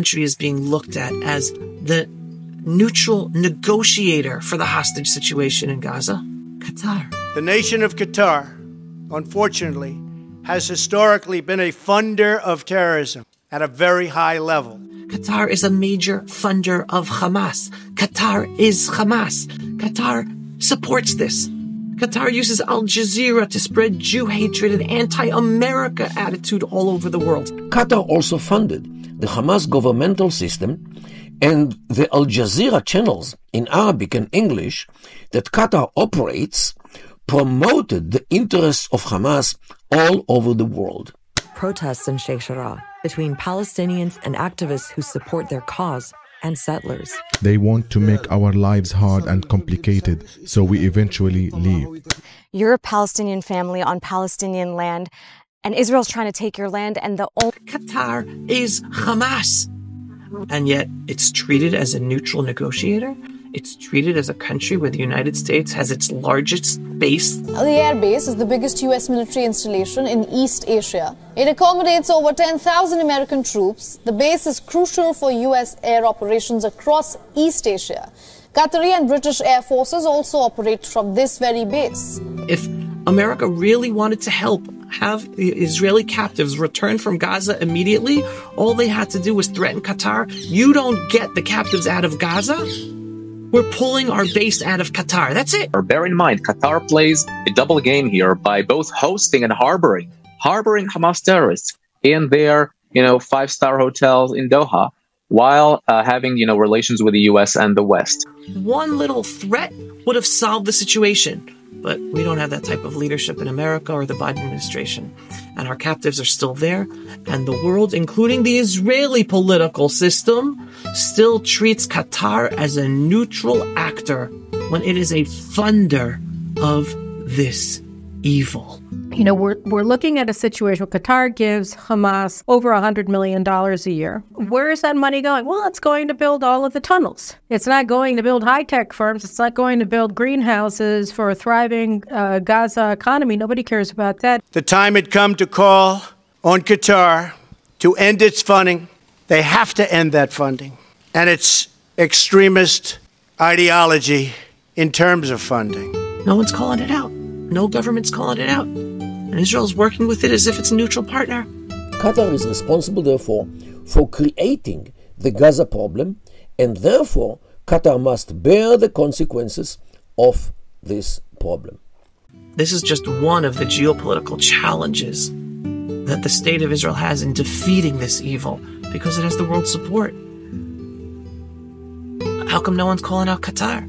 country is being looked at as the neutral negotiator for the hostage situation in Gaza? Qatar. The nation of Qatar, unfortunately, has historically been a funder of terrorism at a very high level. Qatar is a major funder of Hamas. Qatar is Hamas. Qatar supports this. Qatar uses Al Jazeera to spread Jew hatred and anti-America attitude all over the world. Qatar also funded the Hamas governmental system and the Al Jazeera channels in Arabic and English that Qatar operates promoted the interests of Hamas all over the world. Protests in Sheikh Jarrah between Palestinians and activists who support their cause and settlers. They want to make our lives hard and complicated, so we eventually leave. You're a Palestinian family on Palestinian land, and Israel's trying to take your land, and Qatar is Hamas. And yet it's treated as a neutral negotiator. It's treated as a country where the United States has its largest base. The air base is the biggest U.S. military installation in East Asia. It accommodates over 10,000 American troops. The base is crucial for U.S. air operations across East Asia. Qatari and British air forces also operate from this very base. If America really wanted to help have the Israeli captives returned from Gaza immediately, all they had to do was threaten Qatar. You don't get the captives out of Gaza, we're pulling our base out of Qatar. That's it. Bear in mind, Qatar plays a double game here by both hosting and harboring Hamas terrorists in their, five-star hotels in Doha, while having, relations with the U.S. and the West. One little threat would have solved the situation. But we don't have that type of leadership in America or the Biden administration. And our captives are still there. And the world, including the Israeli political system, still treats Qatar as a neutral actor when it is a funder of this evil. We're looking at a situation where Qatar gives Hamas over $100 million a year. Where is that money going? Well, it's going to build all of the tunnels. It's not going to build high-tech firms. It's not going to build greenhouses for a thriving Gaza economy. Nobody cares about that. The time had come to call on Qatar to end its funding. They have to end that funding and its extremist ideology in terms of funding. No one's calling it out. No government's calling it out. And Israel's working with it as if it's a neutral partner. Qatar is responsible, therefore, for creating the Gaza problem, and therefore Qatar must bear the consequences of this problem. This is just one of the geopolitical challenges that the state of Israel has in defeating this evil, because it has the world's support. How come no one's calling out Qatar?